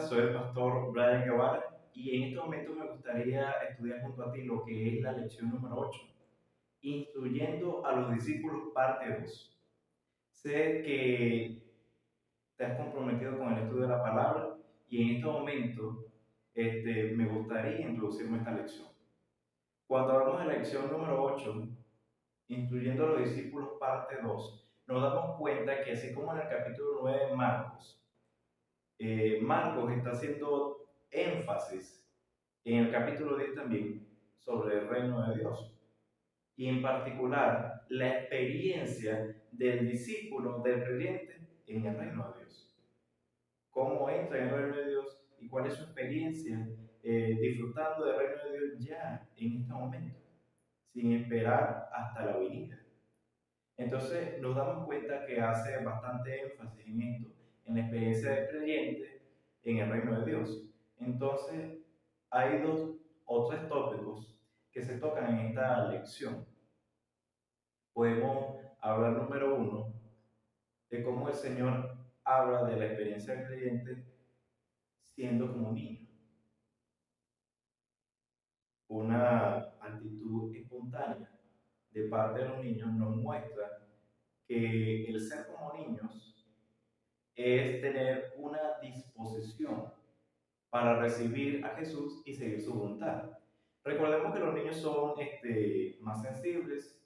soy el pastor Brian Guevara y en este momento me gustaría estudiar junto a ti lo que es la lección número 8, instruyendo a los discípulos parte 2. Sé que te has comprometido con el estudio de la palabra y en este momento me gustaría introducirme esta lección. Cuando hablamos de la lección número 8, instruyendo a los discípulos parte 2, nos damos cuenta que así como en el capítulo 9 de Marcos, Marcos está haciendo énfasis en el capítulo 10 también sobre el reino de Dios y en particular la experiencia del discípulo, del creyente en el reino de Dios. Cómo entra en el reino de Dios y cuál es su experiencia disfrutando del reino de Dios ya en este momento, sin esperar hasta la venida. Entonces nos damos cuenta que hace bastante énfasis en esto, en la experiencia del creyente en el reino de Dios. Entonces hay dos o tres tópicos que se tocan en esta lección. Podemos hablar número uno de cómo el Señor habla de la experiencia del creyente siendo como un niño. Una actitud espontánea de parte de los niños nos muestra que el ser como niños es tener una disposición para recibir a Jesús y seguir su voluntad. Recordemos que los niños son más sensibles,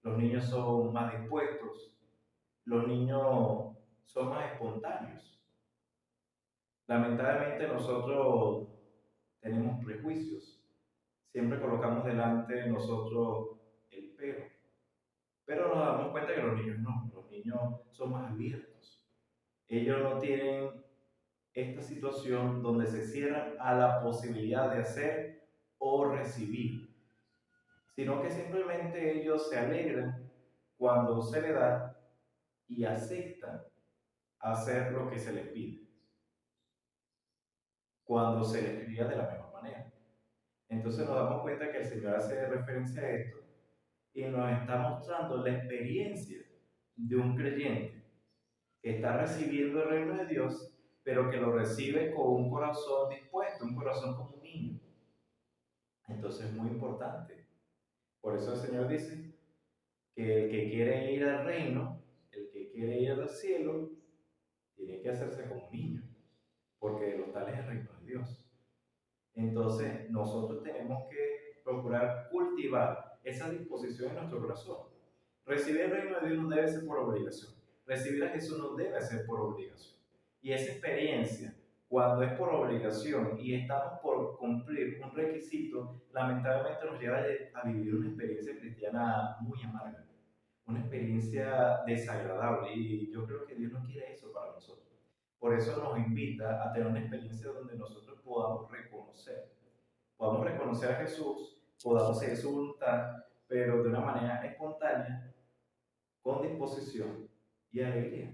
los niños son más dispuestos, los niños son más espontáneos. Lamentablemente nosotros tenemos prejuicios, siempre colocamos delante de nosotros el pero nos damos cuenta que los niños no, los niños son más abiertos. Ellos no tienen esta situación donde se cierran a la posibilidad de hacer o recibir, sino que simplemente ellos se alegran cuando se les da y aceptan hacer lo que se les pide, cuando se les cría de la misma manera. Entonces nos damos cuenta que el Señor hace referencia a esto y nos está mostrando la experiencia de un creyente que está recibiendo el reino de Dios, pero que lo recibe con un corazón dispuesto, un corazón como un niño. Entonces es muy importante. Por eso el Señor dice que el que quiere ir al reino, el que quiere ir al cielo, tiene que hacerse como un niño, porque de los tales es el reino de Dios. Entonces nosotros tenemos que procurar cultivar esa disposición en nuestro corazón. Recibir el reino de Dios no debe ser por obligación. Recibir a Jesús no debe ser por obligación. Y esa experiencia, cuando es por obligación y estamos por cumplir un requisito, lamentablemente nos lleva a vivir una experiencia cristiana muy amarga, una experiencia desagradable. Y yo creo que Dios no quiere eso para nosotros. Por eso nos invita a tener una experiencia donde nosotros podamos reconocer a Jesús, podamos seguir su voluntad, pero de una manera espontánea, con disposición y alegría.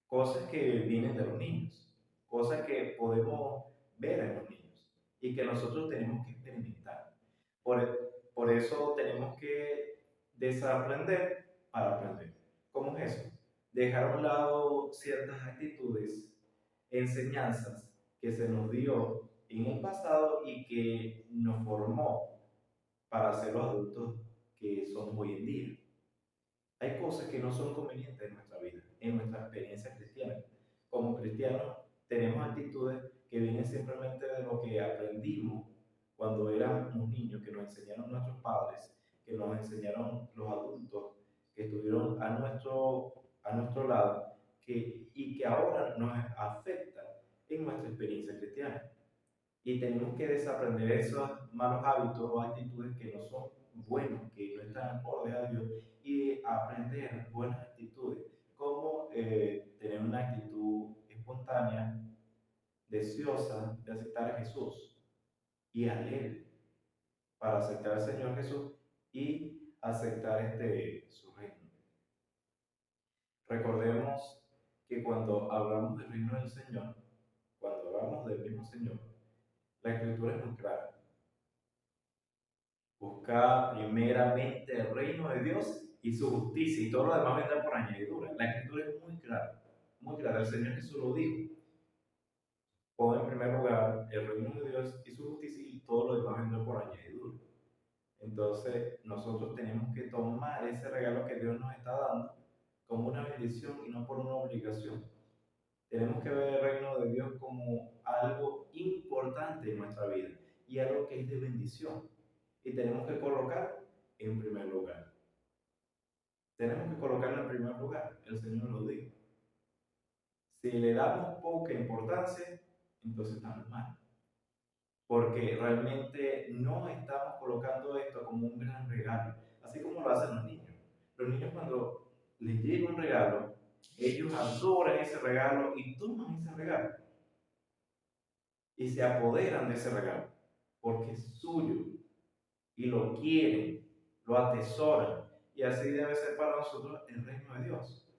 Cosas que vienen de los niños, cosas que podemos ver en los niños y que nosotros tenemos que experimentar. Por eso tenemos que desaprender para aprender. ¿Cómo es eso? Dejar a un lado ciertas actitudes, enseñanzas que se nos dio en el pasado y que nos formó para ser los adultos que somos hoy en día. Hay cosas que no son convenientes en nuestra vida, en nuestra experiencia cristiana. Como cristianos tenemos actitudes que vienen simplemente de lo que aprendimos cuando éramos niños, que nos enseñaron nuestros padres, que nos enseñaron los adultos que estuvieron a nuestro lado y que ahora nos afectan en nuestra experiencia cristiana. Y tenemos que desaprender esos malos hábitos o actitudes que no son buenos, que no están acordes a Dios, y aprender buenas actitudes, como tener una actitud espontánea, deseosa de aceptar a Jesús y alegre para aceptar al Señor Jesús y aceptar su reino. Recordemos que cuando hablamos del reino del Señor, cuando hablamos del mismo Señor, la Escritura es muy clara. Busca primeramente el reino de Dios y su justicia, y todo lo demás vendrá por añadidura. La Escritura es muy clara, muy clara. El Señor Jesús lo dijo. Pon en primer Entonces, nosotros tenemos que tomar ese regalo que Dios nos está dando como una bendición y no por una obligación. Tenemos que ver el reino de Dios como algo importante en nuestra vida y algo que es de bendición. Y tenemos que colocarlo en primer lugar. Tenemos que colocarlo en primer lugar. El Señor lo dijo. Si le damos poca importancia, entonces estamos mal. Porque realmente no estamos colocando esto como un gran regalo, así como lo hacen los niños. Los niños cuando les llega un regalo, ellos adoran ese regalo y toman ese regalo y se apoderan de ese regalo, porque es suyo y lo quieren, lo atesoran. Y así debe ser para nosotros el reino de Dios,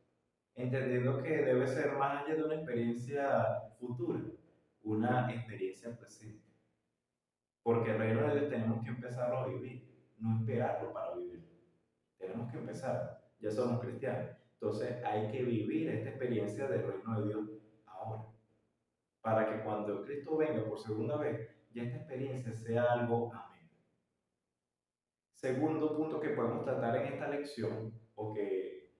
entendiendo que debe ser más allá de una experiencia futura, una experiencia presente. Porque el reino de Dios tenemos que empezarlo a vivir, no esperarlo para vivir. Tenemos que empezar, ya somos cristianos. Entonces hay que vivir esta experiencia del reino de Dios ahora, para que cuando Cristo venga por segunda vez, ya esta experiencia sea algo amén. Segundo punto que podemos tratar en esta lección, o que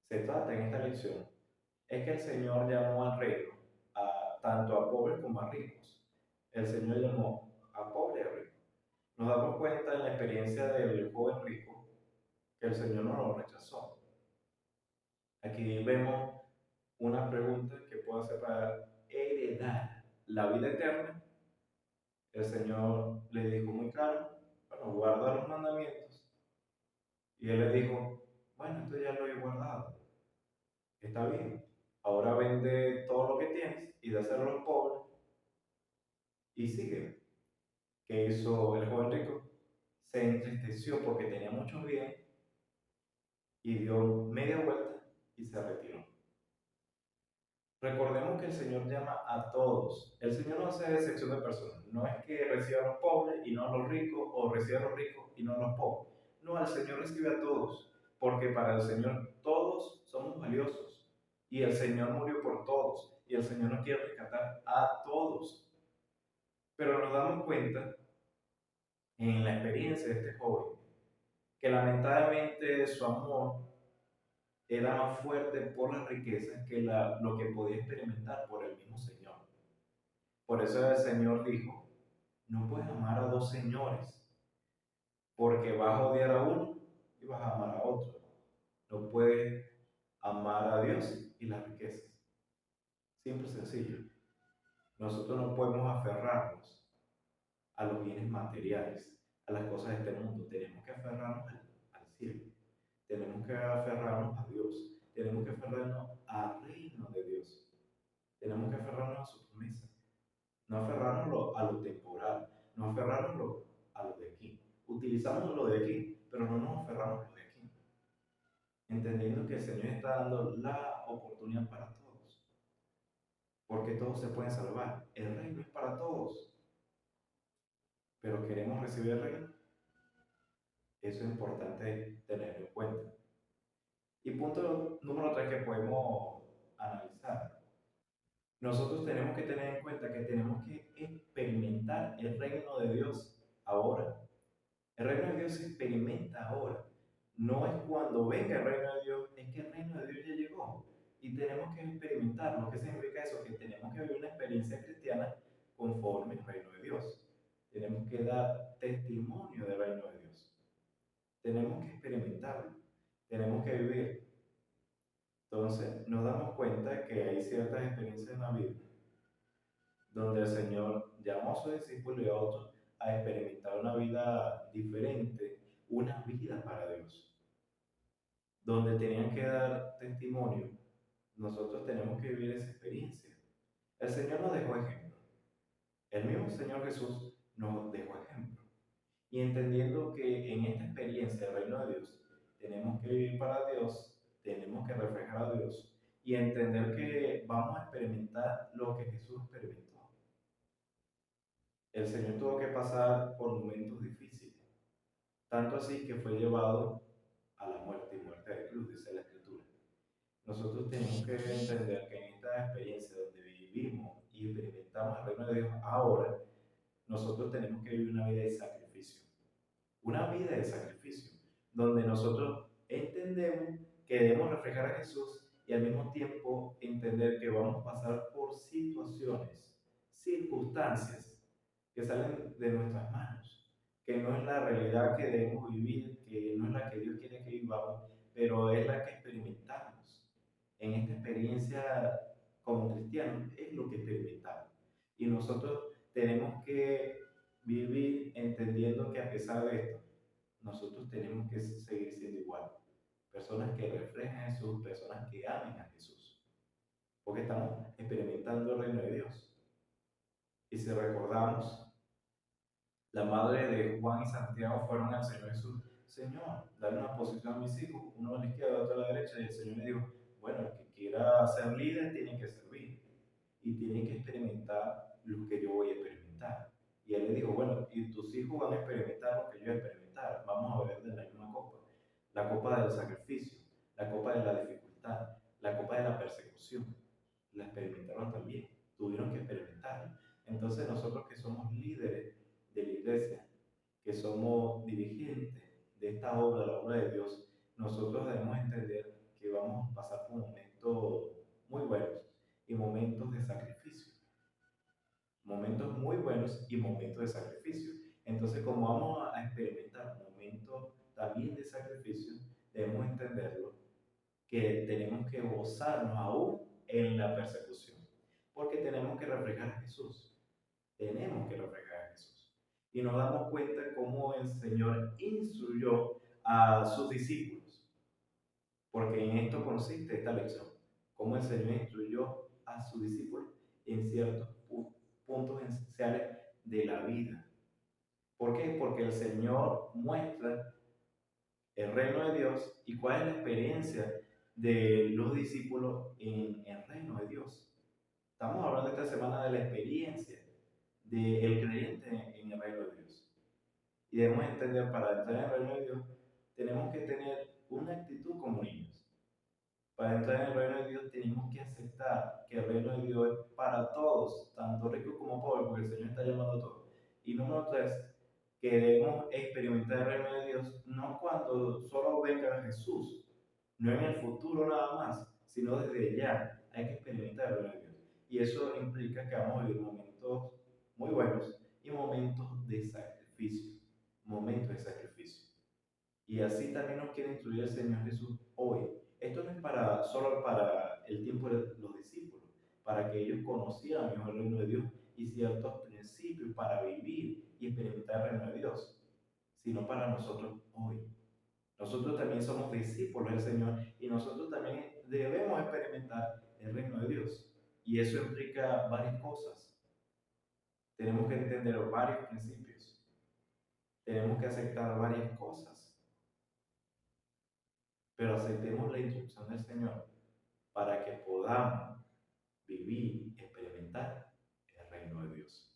se trata en esta lección, es que el Señor llamó al reino tanto a pobres como a ricos. El Señor llamó a pobres y a ricos. Nos damos cuenta en la experiencia del joven rico que el Señor no lo rechazó. Aquí vemos una pregunta que puede hacer para heredar la vida eterna. El Señor le dijo muy claro, bueno, guarda los mandamientos. Y él le dijo, bueno, esto ya lo he guardado, está bien. Ahora vende todo lo que tienes y dáselo a los pobres y sigue. ¿Qué hizo el joven rico? Se entristeció porque tenía muchos bienes y dio media vuelta y se retiró. Recordemos que el Señor llama a todos. El Señor no hace excepción de personas. No es que reciba a los pobres y no a los ricos, o reciba a los ricos y no a los pobres. No, el Señor recibe a todos, porque para el Señor todos somos valiosos. Y el Señor murió por todos. Y el Señor nos quiere rescatar a todos. Pero nos damos cuenta en la experiencia de este joven que lamentablemente su amor era más fuerte por las riquezas que lo que podía experimentar por el mismo Señor. Por eso el Señor dijo, no puedes amar a dos señores, porque vas a odiar a uno y vas a amar a otro. No puedes amar a Dios y las riquezas. Simple y sencillo. Nosotros no podemos aferrarnos a los bienes materiales, a las cosas de este mundo. Tenemos que aferrarnos al cielo. Tenemos que aferrarnos a Dios. Tenemos que aferrarnos al reino de Dios. Tenemos que aferrarnos a su promesa. No aferrarnos a lo temporal, no aferrarnos a lo de aquí. Utilizamos lo de aquí, pero no nos aferramos a lo de aquí. Entendiendo que el Señor está dando la oportunidad para todos, porque todos se pueden salvar. El reino es para todos, pero queremos recibir el reino. Eso es importante tenerlo en cuenta. Y punto número 3 que podemos analizar. Nosotros tenemos que tener en cuenta que tenemos que experimentar el reino de Dios ahora. El reino de Dios se experimenta ahora. No es cuando venga el reino de Dios, es que el reino de Dios ya llegó. Y tenemos que experimentarlo. ¿Qué significa eso? Que tenemos que vivir una experiencia cristiana conforme al reino de Dios. Tenemos que dar testimonio del reino de Dios. Tenemos que experimentarlo. Tenemos que vivir. Entonces, nos damos cuenta que hay ciertas experiencias en la vida donde el Señor llamó a sus discípulos y a otros a experimentar una vida diferente, una vida para Dios, donde tenían que dar testimonio. Nosotros tenemos que vivir esa experiencia. El Señor nos dejó ejemplo. El mismo Señor Jesús nos dejó ejemplo. Y entendiendo que en esta experiencia del reino de Dios tenemos que vivir para Dios, tenemos que reflejar a Dios y entender que vamos a experimentar lo que Jesús experimentó. El Señor tuvo que pasar por momentos difíciles, tanto así que fue llevado a la muerte y muerte de cruz, dice la Escritura. Nosotros tenemos que entender que en esta experiencia donde vivimos y experimentamos el reino de Dios ahora, nosotros tenemos que vivir una vida de sacrificio. una vida de sacrificio, donde nosotros entendemos que debemos reflejar a Jesús y al mismo tiempo entender que vamos a pasar por situaciones, circunstancias que salen de nuestras manos, que no es la realidad que debemos vivir, que no es la que Dios quiere que vivamos, pero es la que experimentamos. En esta experiencia como cristianos es lo que experimentamos. Y nosotros tenemos que vivir entendiendo que a pesar de esto, nosotros tenemos que seguir siendo igual. Personas que reflejan a Jesús, personas que amen a Jesús. Porque estamos experimentando el reino de Dios. Y si recordamos, la madre de Juan y Santiago fueron al Señor Jesús: Señor, dale una posición a mis hijos, uno a la izquierda, otro a la derecha. Y el Señor le dijo: bueno, el que quiera ser líder tiene que servir y tiene que experimentar lo que yo voy a experimentar. Y él le dijo: bueno, y tus hijos van a experimentar lo que yo voy a experimentar. Vamos a beber de la misma copa. La copa del sacrificio, la copa de la dificultad, la copa de la persecución. La experimentaron también, tuvieron que experimentarla. Entonces nosotros que somos líderes de la iglesia, que somos dirigentes de esta obra, la obra de Dios, nosotros debemos entender que vamos a pasar por momentos muy buenos y momentos de sacrificio. Momentos muy buenos y momentos de sacrificio. Entonces, como vamos a experimentar momentos también de sacrificio, debemos entenderlo, que tenemos que gozarnos aún en la persecución, porque tenemos que reflejar a Jesús. Tenemos que reflejar a Jesús. Y nos damos cuenta cómo el Señor instruyó a sus discípulos, porque en esto consiste esta lección, cómo el Señor instruyó a sus discípulos en ciertos puntos esenciales de la vida. ¿Por qué? Porque el Señor muestra el reino de Dios y cuál es la experiencia de los discípulos en el reino de Dios. Estamos hablando esta semana de la experiencia del creyente en el reino de Dios. Y debemos entender, para entrar en el reino de Dios, tenemos que tener una actitud como niños. Para entrar en el reino de Dios tenemos que aceptar que el reino de Dios es para todos, tanto ricos como pobres, porque el Señor está llamando a todos. Y número tres, que debemos experimentar el reino de Dios no cuando solo venga Jesús, no en el futuro nada más, sino desde ya hay que experimentar el reino de Dios. Y eso implica que vamos a vivir momentos muy buenos y momentos de sacrificio, momentos de sacrificio. Y así también nos quiere instruir el Señor Jesús hoy. Esto no es solo para el tiempo de los discípulos, para que ellos conocieran mejor el reino de Dios y ciertos principios para vivir y experimentar el reino de Dios, sino para nosotros hoy. Nosotros también somos discípulos del Señor y nosotros también debemos experimentar el reino de Dios. Y eso implica varias cosas. Tenemos que entender varios principios. Tenemos que aceptar varias cosas. Pero aceptemos la instrucción del Señor para que podamos vivir y experimentar el reino de Dios.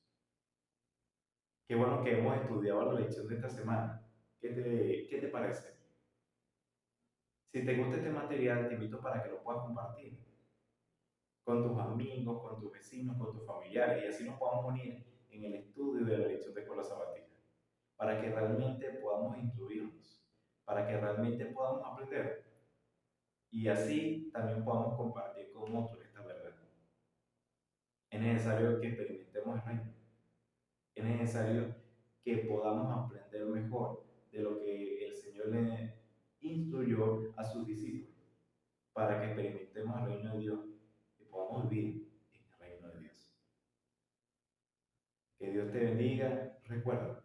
Qué bueno que hemos estudiado la lección de esta semana. ¿Qué te parece? Si te gusta este material, te invito para que lo puedas compartir con tus amigos, con tus vecinos, con tus familiares, y así nos podamos unir en el estudio de la lección de escuela sabatina, para que realmente podamos instruirnos, para que realmente podamos aprender, y así también podamos compartir con otros esta verdad. Es necesario que experimentemos el reino. Es necesario que podamos aprender mejor de lo que el Señor le instruyó a sus discípulos, para que experimentemos el reino de Dios y podamos vivir en el reino de Dios. Que Dios te bendiga. Recuerda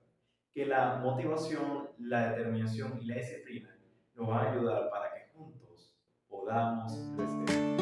que la motivación, la determinación y la disciplina nos van a ayudar para que juntos podamos crecer.